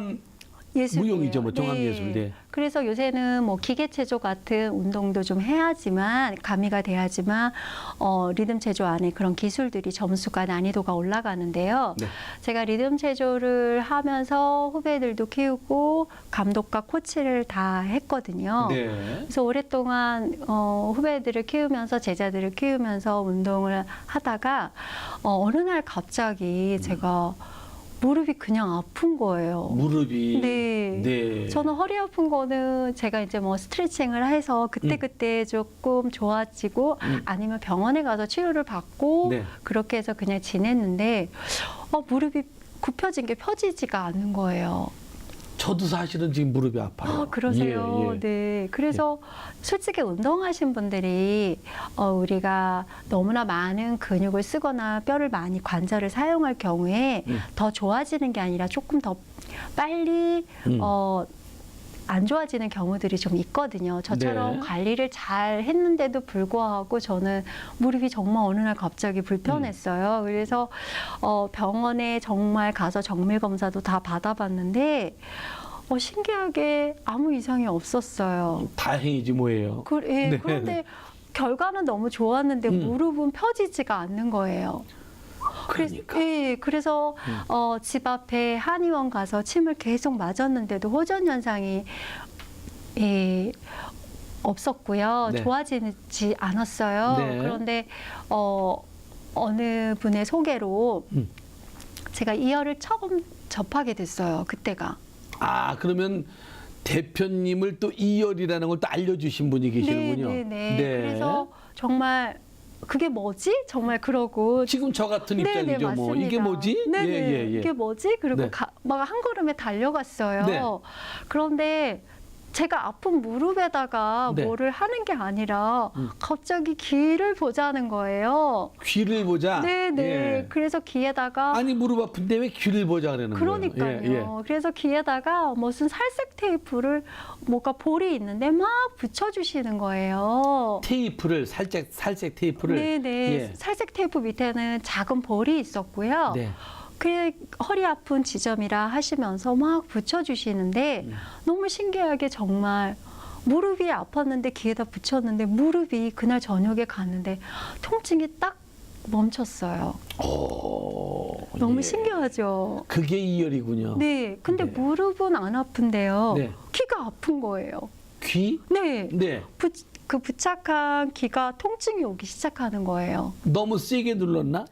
S2: 예술이에요.
S1: 무용이죠, 뭐 종합예술.
S2: 네.
S1: 네.
S2: 그래서 요새는 뭐 기계체조 같은 운동도 좀 해야지만 가미가 돼야지만 리듬체조 안에 그런 기술들이 점수가 난이도가 올라가는데요.
S1: 네.
S2: 제가 리듬체조를 하면서 후배들도 키우고 감독과 코치를 다 했거든요.
S1: 네.
S2: 그래서 오랫동안 후배들을 키우면서 제자들을 키우면서 운동을 하다가 어느 날 갑자기 제가 무릎이 그냥 아픈 거예요.
S1: 무릎이.
S2: 네.
S1: 네.
S2: 저는 허리 아픈 거는 제가 이제 뭐 스트레칭을 해서 그때 조금 좋아지고 아니면 병원에 가서 치료를 받고
S1: 네.
S2: 그렇게 해서 그냥 지냈는데 무릎이 굽혀진 게 펴지지가 않는 거예요.
S1: 저도 사실은 지금 무릎이 아파요.
S2: 그러세요.
S1: 예, 예.
S2: 네. 그래서 솔직히 운동하신 분들이 우리가 너무나 많은 근육을 쓰거나 뼈를 많이 관절을 사용할 경우에 더 좋아지는 게 아니라 조금 더 빨리 안 좋아지는 경우들이 좀 있거든요. 저처럼
S1: 네.
S2: 관리를 잘 했는데도 불구하고 저는 무릎이 정말 어느 날 갑자기 불편했어요. 그래서 병원에 정말 가서 정밀 검사도 다 받아봤는데 신기하게 아무 이상이 없었어요.
S1: 다행이지 뭐예요.
S2: 예,
S1: 네.
S2: 그런데 결과는 너무 좋았는데 무릎은 펴지지가 않는 거예요.
S1: 그러니까.
S2: 그래서 집 앞에 한의원 가서 침을 계속 맞았는데도 호전 현상이 없었고요.
S1: 네.
S2: 좋아지지 않았어요.
S1: 네.
S2: 그런데 어느 분의 소개로 제가 이열을 처음 접하게 됐어요. 그때가.
S1: 그러면 대표님을 또 이열이라는 걸 또 알려주신 분이 계시는군요.
S2: 네. 그래서 정말 그게 뭐지? 정말 그러고
S1: 지금 저 같은 입장이죠.
S2: 맞습니다.
S1: 뭐 이게 뭐지?
S2: 네네.
S1: 예.
S2: 이게 뭐지? 그리고
S1: 네.
S2: 막 한 걸음에 달려갔어요.
S1: 네.
S2: 그런데 제가 아픈 무릎에다가
S1: 네.
S2: 뭐를 하는 게 아니라 갑자기 귀를 보자는 거예요.
S1: 귀를 보자.
S2: 네네.
S1: 예.
S2: 그래서 귀에다가
S1: 아니 무릎 아픈데 왜 귀를 보자 그러는
S2: 그러니까요.
S1: 거예요?
S2: 그래서 귀에다가 무슨 살색 테이프를 뭐가 볼이 있는데 막 붙여주시는 거예요.
S1: 테이프를 살색 테이프를.
S2: 네네.
S1: 예.
S2: 살색 테이프 밑에는 작은 볼이 있었고요.
S1: 네.
S2: 그 허리 아픈 지점이라 하시면서 막 붙여주시는데 너무 신기하게 정말 무릎이 아팠는데 귀에다 붙였는데 무릎이 그날 저녁에 갔는데 통증이 딱 멈췄어요. 너무
S1: 예.
S2: 신기하죠.
S1: 그게 이열이군요.
S2: 네, 근데
S1: 네.
S2: 무릎은 안 아픈데요.
S1: 네.
S2: 귀가 아픈 거예요.
S1: 귀?
S2: 네,
S1: 네.
S2: 그 부착한 귀가 통증이 오기 시작하는 거예요.
S1: 너무 세게 눌렀나?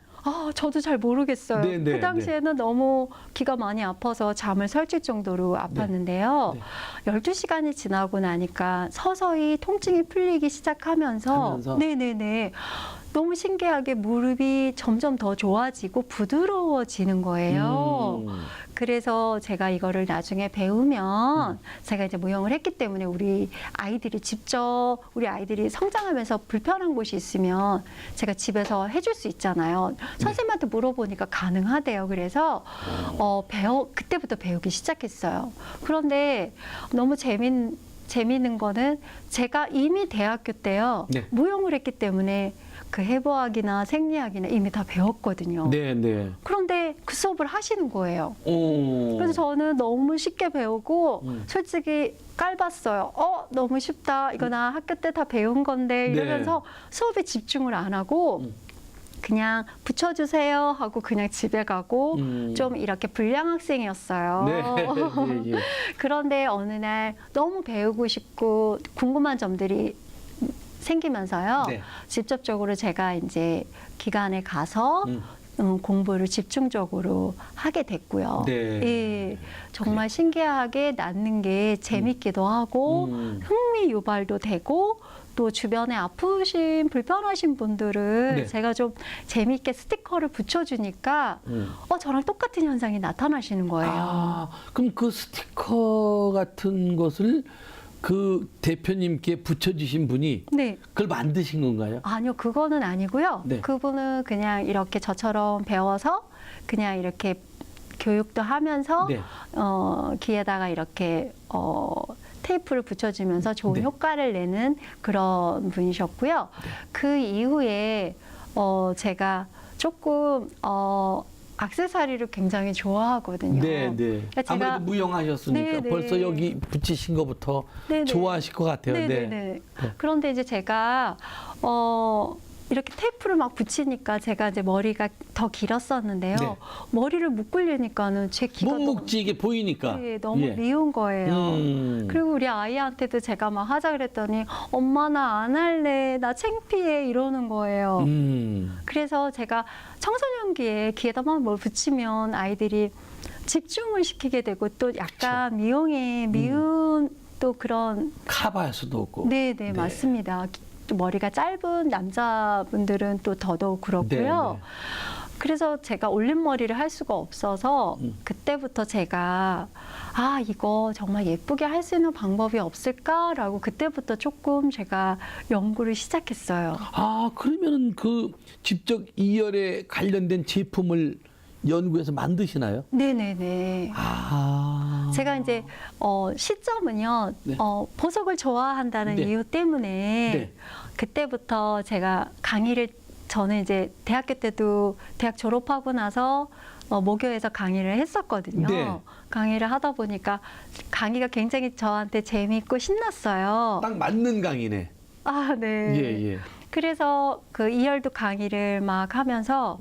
S2: 저도 잘 모르겠어요.
S1: 네, 네,
S2: 그 당시에는 너무 귀가 많이 아파서 잠을 설칠 정도로 아팠는데요.
S1: 네.
S2: 12시간이 지나고 나니까 서서히 통증이 풀리기 시작하면서 네네네. 너무 신기하게 무릎이 점점 더 좋아지고 부드러워지는 거예요. 그래서 제가 이거를 나중에 배우면 제가 이제 무용을 했기 때문에 우리 아이들이 성장하면서 불편한 곳이 있으면 제가 집에서 해줄 수 있잖아요. 선생님한테 물어보니까 가능하대요. 그래서 그때부터 배우기 시작했어요. 그런데 너무 재미있는 거는 제가 이미 대학교 때요.
S1: 네.
S2: 무용을 했기 때문에 그 해부학이나 생리학이나 이미 다 배웠거든요.
S1: 네.
S2: 그런데 그 수업을 하시는 거예요.
S1: 오.
S2: 그래서 저는 너무 쉽게 배우고 솔직히 깔봤어요. 너무 쉽다. 이거 나 학교 때 다 배운 건데 이러면서 수업에 집중을 안 하고 그냥 붙여주세요 하고 그냥 집에 가고 좀 이렇게 불량 학생이었어요.
S1: 네. 예.
S2: 그런데 어느 날 너무 배우고 싶고 궁금한 점들이 생기면서요.
S1: 네.
S2: 직접적으로 제가 이제 기관에 가서 공부를 집중적으로 하게 됐고요.
S1: 네.
S2: 예, 정말 신기하게 낫는 게 재밌기도 하고 흥미 유발도 되고 또 주변에 아프신 불편하신 분들을
S1: 네.
S2: 제가 좀 재미있게 스티커를 붙여주니까 저랑 똑같은 현상이 나타나시는 거예요.
S1: 그럼 그 스티커 같은 것을 그 대표님께 붙여주신 분이
S2: 네.
S1: 그걸 만드신 건가요?
S2: 아니요, 그거는 아니고요.
S1: 네.
S2: 그분은 그냥 이렇게 저처럼 배워서 그냥 이렇게 교육도 하면서
S1: 네.
S2: 귀에다가 이렇게 테이프를 붙여주면서 좋은
S1: 네.
S2: 효과를 내는 그런 분이셨고요. 그 이후에 제가 조금 액세서리를 굉장히 좋아하거든요.
S1: 네, 네.
S2: 그러니까 제가
S1: 아무래도 무용하셨으니까
S2: 네, 네.
S1: 벌써 여기 붙이신 것부터
S2: 네, 네.
S1: 좋아하실 것 같아요.
S2: 네, 네, 네. 그런데 이제 제가 이렇게 테이프를 막 붙이니까 제가 이제 머리가 더 길었었는데요.
S1: 네.
S2: 머리를 묶으려니까는 제 귀가
S1: 못 묶지 이게 보이니까.
S2: 네, 너무
S1: 예.
S2: 미운 거예요. 그리고 우리 아이한테도 제가 막 하자 그랬더니 엄마 나 안 할래. 나 창피해 이러는 거예요. 그래서 제가 청소년기에 귀에다 막 뭘 붙이면 아이들이 집중을 시키게 되고 또 약간 미용에 미운 또 그런
S1: 커버할 수도 없고.
S2: 네, 네, 맞습니다. 또 머리가 짧은 남자분들은 또 더더욱 그렇고요.
S1: 네, 네.
S2: 그래서 제가 올림머리를 할 수가 없어서 그때부터 제가 이거 정말 예쁘게 할 수 있는 방법이 없을까라고 그때부터 조금 제가 연구를 시작했어요.
S1: 그러면은 그 직접 이열에 관련된 제품을 연구해서 만드시나요?
S2: 네네네. 제가 이제 시점은요.
S1: 네.
S2: 보석을 좋아한다는
S1: 네.
S2: 이유 때문에
S1: 네.
S2: 그때부터 제가 강의를 저는 이제 대학교 때도 대학 졸업하고 나서 모교에서 강의를 했었거든요.
S1: 네.
S2: 강의를 하다 보니까 강의가 굉장히 저한테 재미있고 신났어요.
S1: 딱 맞는 강의네.
S2: 네.
S1: 예, 예.
S2: 그래서 그 이열도 강의를 막 하면서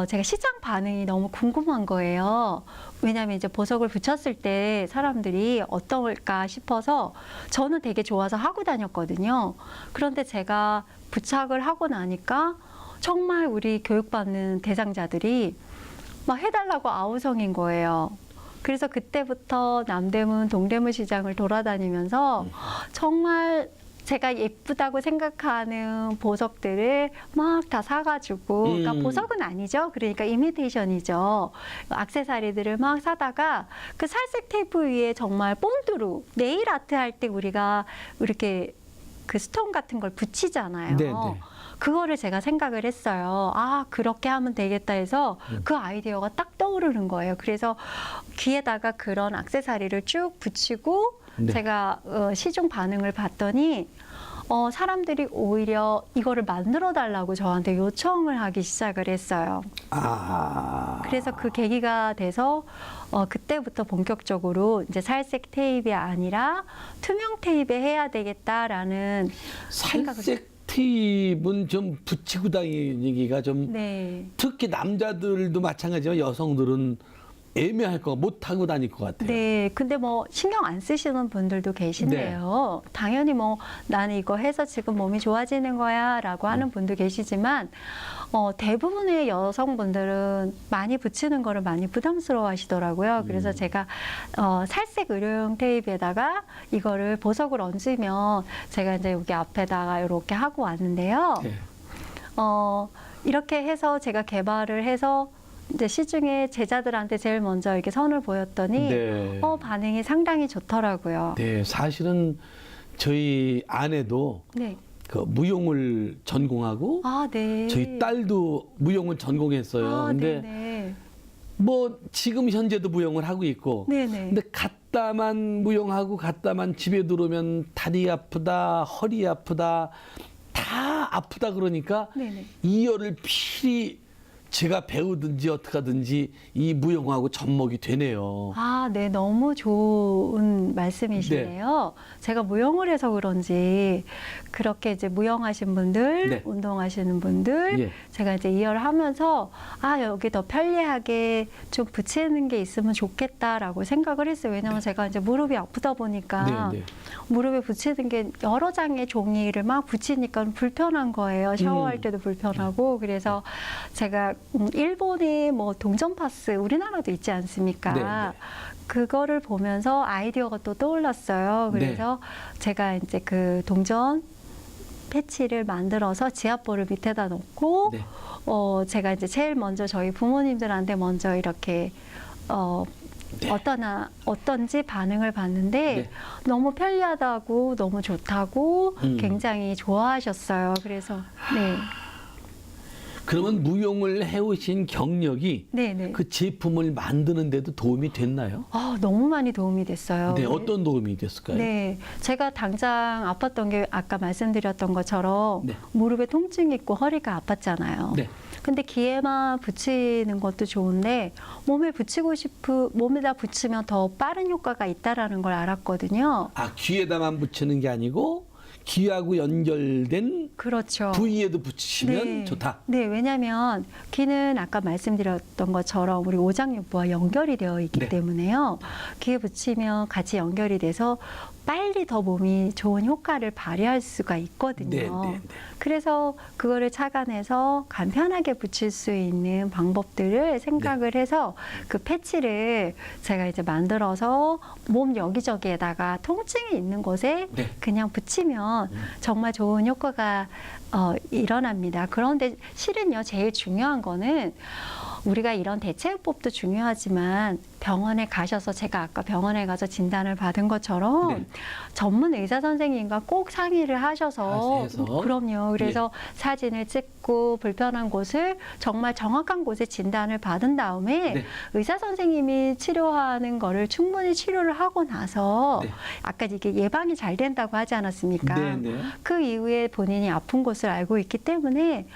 S2: 제가 시장 반응이 너무 궁금한 거예요. 왜냐하면 이제 보석을 붙였을 때 사람들이 어떨까 싶어서 저는 되게 좋아서 하고 다녔거든요. 그런데 제가 부착을 하고 나니까 정말 우리 교육받는 대상자들이 막 해달라고 아우성인 거예요. 그래서 그때부터 남대문, 동대문 시장을 돌아다니면서 정말 제가 예쁘다고 생각하는 보석들을 막 다 사가지고, 그러니까 보석은 아니죠. 그러니까 이미테이션이죠. 액세서리들을 막 사다가 그 살색 테이프 위에 정말 본드로 네일 아트 할 때 우리가 이렇게 그 스톤 같은 걸 붙이잖아요.
S1: 네, 네.
S2: 그거를 제가 생각을 했어요. 그렇게 하면 되겠다 해서 그 아이디어가 딱 떠오르는 거예요. 그래서 귀에다가 그런 액세서리를 쭉 붙이고
S1: 네.
S2: 제가 시중 반응을 봤더니 사람들이 오히려 이거를 만들어 달라고 저한테 요청을 하기 시작을 했어요. 그래서 그 계기가 돼서 그때부터 본격적으로 이제 살색 테이프가 아니라 투명 테이프에 해야 되겠다라는 생각을.
S1: 살색 테이프는 좀 붙이고 다니기가 좀
S2: 네.
S1: 특히 남자들도 마찬가지지만 여성들은 애매할 거 못 하고 다닐 것 같아요.
S2: 네, 근데 뭐 신경 안 쓰시는 분들도 계신데요. 당연히 뭐 나는 이거 해서 지금 몸이 좋아지는 거야라고 하는 분도 계시지만 대부분의 여성분들은 많이 붙이는 거를 많이 부담스러워하시더라고요. 그래서 제가 살색 의료용 테이프에다가 이거를 보석을 얹으면 제가 이제 여기 앞에다가 이렇게 하고 왔는데요.
S1: 네.
S2: 이렇게 해서 제가 개발을 해서 이제 시중에 제자들한테 제일 먼저 이렇게 선을 보였더니
S1: 네.
S2: 반응이 상당히 좋더라고요.
S1: 네, 사실은 저희 아내도
S2: 네.
S1: 그 무용을 전공하고
S2: 네.
S1: 저희 딸도 무용을 전공했어요. 근데
S2: 네네.
S1: 뭐 지금 현재도 무용을 하고 있고.
S2: 네네.
S1: 근데 갔다만 무용하고 갔다만 집에 들어오면 다리 아프다, 허리 아프다, 다 아프다 그러니까
S2: 네네.
S1: 이열을 필히 제가 배우든지 어떻게 하든지 이 무용하고 접목이 되네요.
S2: 네, 너무 좋은 말씀이시네요. 제가 무용을 해서 그런지 그렇게 이제 무용하신 분들,
S1: 네.
S2: 운동하시는 분들,
S1: 예.
S2: 제가 이제 이열을 하면서 여기 더 편리하게 좀 붙이는 게 있으면 좋겠다라고 생각을 했어요. 왜냐하면 제가 이제 무릎이 아프다 보니까
S1: 네, 네.
S2: 무릎에 붙이는 게 여러 장의 종이를 막 붙이니까 불편한 거예요. 샤워할 때도 불편하고. 그래서 제가 일본의 뭐 동전 파스, 우리나라도 있지 않습니까?
S1: 네, 네.
S2: 그거를 보면서 아이디어가 또 떠올랐어요. 그래서 제가 이제 그 동전 패치를 만들어서 지압볼을 밑에다 놓고
S1: 네.
S2: 제가 이제 제일 먼저 저희 부모님들한테 먼저 이렇게
S1: 네.
S2: 어떤지 반응을 봤는데
S1: 네.
S2: 너무 편리하다고 너무 좋다고 굉장히 좋아하셨어요. 그래서 네.
S1: 그러면 무용을 해오신 경력이
S2: 네네.
S1: 그 제품을 만드는 데도 도움이 됐나요?
S2: 너무 많이 도움이 됐어요.
S1: 네, 어떤 도움이 됐을까요?
S2: 네, 제가 당장 아팠던 게 아까 말씀드렸던 것처럼
S1: 네.
S2: 무릎에 통증이 있고 허리가 아팠잖아요.
S1: 네.
S2: 근데 귀에만 붙이는 것도 좋은데 몸에다 붙이면 더 빠른 효과가 있다라는 걸 알았거든요.
S1: 아, 귀에다만 붙이는 게 아니고 귀하고 연결된
S2: 그렇죠.
S1: 부위에도 붙이시면
S2: 네.
S1: 좋다.
S2: 네, 왜냐하면 귀는 아까 말씀드렸던 것처럼 우리 오장육부와 연결이 되어 있기
S1: 네.
S2: 때문에요. 귀에 붙이면 같이 연결이 돼서 빨리 더 몸이 좋은 효과를 발휘할 수가 있거든요.
S1: 네, 네, 네.
S2: 그래서 그거를 착안해서 간편하게 붙일 수 있는 방법들을 생각을 해서 그 패치를 제가 이제 만들어서 몸 여기저기에다가 통증이 있는 곳에
S1: 네.
S2: 그냥 붙이면 정말 좋은 효과가 일어납니다. 그런데 실은요, 제일 중요한 거는 우리가 이런 대체요법도 중요하지만 병원에 가셔서 제가 아까 병원에 가서 진단을 받은 것처럼
S1: 네.
S2: 전문 의사 선생님과 꼭 상의를 하셔서
S1: 해서?
S2: 그럼요. 그래서 사진을 찍고 불편한 곳을 정말 정확한 곳에 진단을 받은 다음에
S1: 네.
S2: 의사 선생님이 치료하는 거를 충분히 치료를 하고 나서
S1: 네.
S2: 아까 이게 예방이 잘 된다고 하지 않았습니까?
S1: 네, 네.
S2: 그 이후에 본인이 아픈 곳을 알고 있기 때문에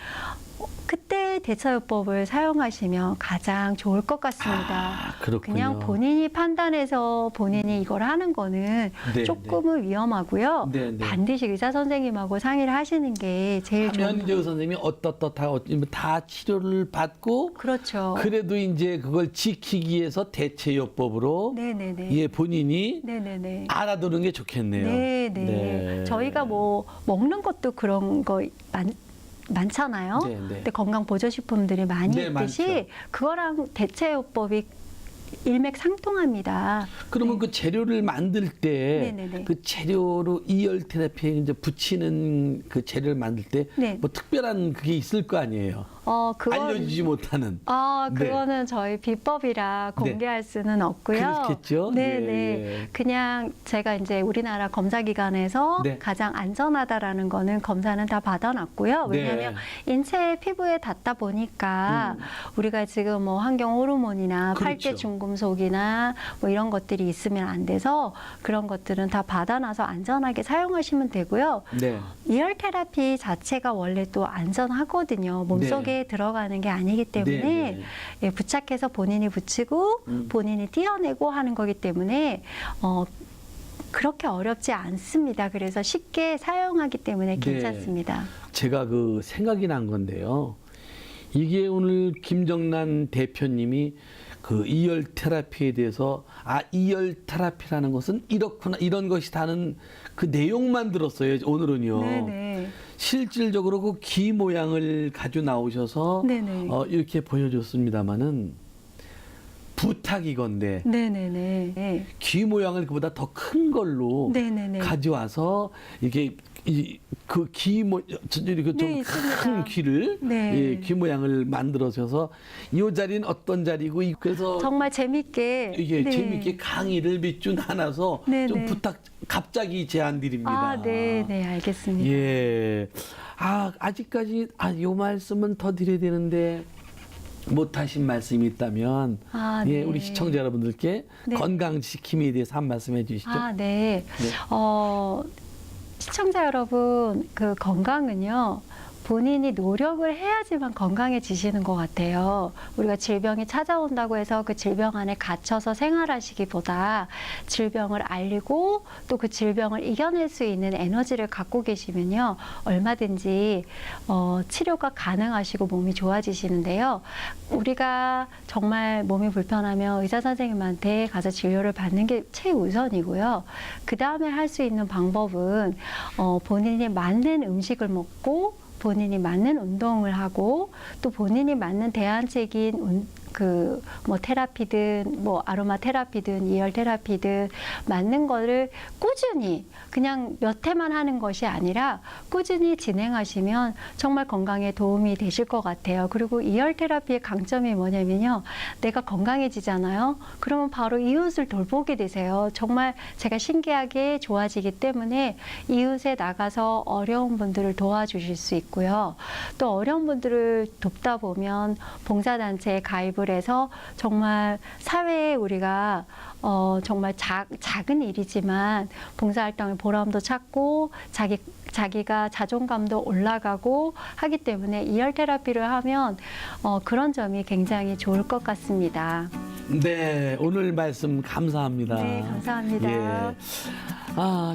S2: 그때 대처요법을 사용하시면 가장 좋을 것 같습니다.
S1: 아, 그렇군요.
S2: 그냥 본인이 판단해서 본인이 이걸 하는 거는
S1: 네,
S2: 조금은 위험하고요.
S1: 네, 네.
S2: 반드시 의사 선생님하고 상의를 하시는 게 제일 좋은
S1: 하면 이제 의사 선생님이 다 치료를 받고
S2: 그렇죠.
S1: 그래도 이제 그걸 지키기 위해서 대체요법으로
S2: 네네네.
S1: 예, 본인이
S2: 네네네.
S1: 알아두는 게 좋겠네요.
S2: 네네. 저희가 뭐 먹는 것도 그런 거 많잖아요.
S1: 네, 네.
S2: 근데 건강 보조식품들이 많이
S1: 네,
S2: 있듯이
S1: 많죠.
S2: 그거랑 대체요법이 일맥상통합니다.
S1: 그러면 그 재료를 만들 때
S2: 네네네.
S1: 그 재료로 이열 테라피에 이제 붙이는 그 재료를 만들 때
S2: 네.
S1: 뭐 특별한 그게 있을 거 아니에요. 알려주지 못하는. 네.
S2: 그거는 저희 비법이라 공개할 수는 없고요.
S1: 그렇겠죠.
S2: 네네.
S1: 예.
S2: 그냥 제가 이제 우리나라 검사기관에서
S1: 네.
S2: 가장 안전하다라는 거는 검사는 다 받아놨고요.
S1: 네.
S2: 왜냐하면 인체 피부에 닿다 보니까 우리가 지금 뭐 환경 호르몬이나
S1: 그렇죠.
S2: 팔계 중금속이나 뭐 이런 것들이 있으면 안 돼서 그런 것들은 다 받아놔서 안전하게 사용하시면 되고요.
S1: 네.
S2: 이열 테라피 자체가 원래 또 안전하거든요. 몸속에 들어가는 게 아니기 때문에
S1: 네, 네.
S2: 예, 부착해서 본인이 붙이고 본인이 띄어내고 하는 거기 때문에 그렇게 어렵지 않습니다. 그래서 쉽게 사용하기 때문에 괜찮습니다.
S1: 제가 그 생각이 난 건데요. 이게 오늘 김정란 대표님이 그 이열 테라피에 대해서 이열 테라피라는 것은 이렇구나 이런 것이다는 그 내용만 들었어요. 오늘은요.
S2: 네네.
S1: 실질적으로 그 귀 모양을 가지고 나오셔서
S2: 네네.
S1: 이렇게 보여줬습니다마는 부탁이건데
S2: 네네네. 네.
S1: 귀 모양을 그보다 더 큰 걸로
S2: 네네네.
S1: 가져와서 이게 그 귀 이렇게
S2: 네,
S1: 좀 큰
S2: 있습니다.
S1: 귀를
S2: 네.
S1: 예, 귀 모양을 만들어줘서 이 자리는 어떤 자리고 그래서
S2: 정말 재밌게
S1: 이게
S2: 네.
S1: 재밌게 강의를 몇 주 나눠서
S2: 네,
S1: 좀
S2: 네.
S1: 갑자기 제안드립니다.
S2: 네, 알겠습니다.
S1: 예. 아직까지 요 말씀은 더 드려야 되는데 못하신 말씀이 있다면
S2: 네.
S1: 예, 우리 시청자 여러분들께
S2: 네.
S1: 건강지킴이에 대해서 한 말씀 해주시죠.
S2: 네. 시청자 여러분, 그 건강은요, 본인이 노력을 해야지만 건강해지시는 것 같아요. 우리가 질병이 찾아온다고 해서 그 질병 안에 갇혀서 생활하시기보다 질병을 알리고 또 그 질병을 이겨낼 수 있는 에너지를 갖고 계시면요, 얼마든지 치료가 가능하시고 몸이 좋아지시는데요. 우리가 정말 몸이 불편하면 의사 선생님한테 가서 진료를 받는 게 최우선이고요. 그 다음에 할 수 있는 방법은 본인이 맞는 음식을 먹고 본인이 맞는 운동을 하고 또 본인이 맞는 대안책인 뭐 테라피든 뭐 아로마 테라피든 이열 테라피든 맞는 거를 꾸준히 그냥 몇 회만 하는 것이 아니라 꾸준히 진행하시면 정말 건강에 도움이 되실 것 같아요. 그리고 이열 테라피의 강점이 뭐냐면요. 내가 건강해지잖아요. 그러면 바로 이웃을 돌보게 되세요. 정말 제가 신기하게 좋아지기 때문에 이웃에 나가서 어려운 분들을 도와주실 수 있고요. 또 어려운 분들을 돕다 보면 봉사단체에 가입을 해서 정말 사회에 우리가 정말 작은 일이지만 봉사활동의 보람도 찾고 자기가 자존감도 올라가고 하기 때문에 이열 테라피를 하면 그런 점이 굉장히 좋을 것 같습니다.
S1: 네, 오늘 말씀 감사합니다.
S2: 네, 감사합니다.
S1: 예.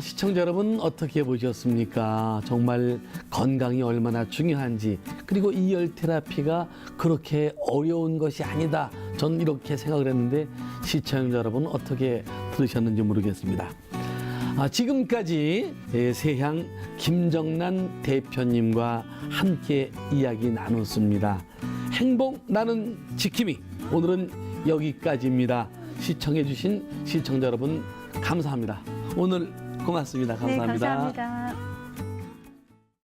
S1: 시청자 여러분 어떻게 보셨습니까? 정말 건강이 얼마나 중요한지, 그리고 이열 테라피가 그렇게 어려운 것이 아니다. 전 이렇게 생각을 했는데 시청자 여러분 어떻게 들으셨는지 모르겠습니다. 지금까지 세향 김정란 대표님과 함께 이야기 나눴습니다. 행복 나는 지킴이, 오늘은 여기까지입니다. 시청해 주신 시청자 여러분 감사합니다. 오늘 고맙습니다. 감사합니다.
S2: 네, 감사합니다.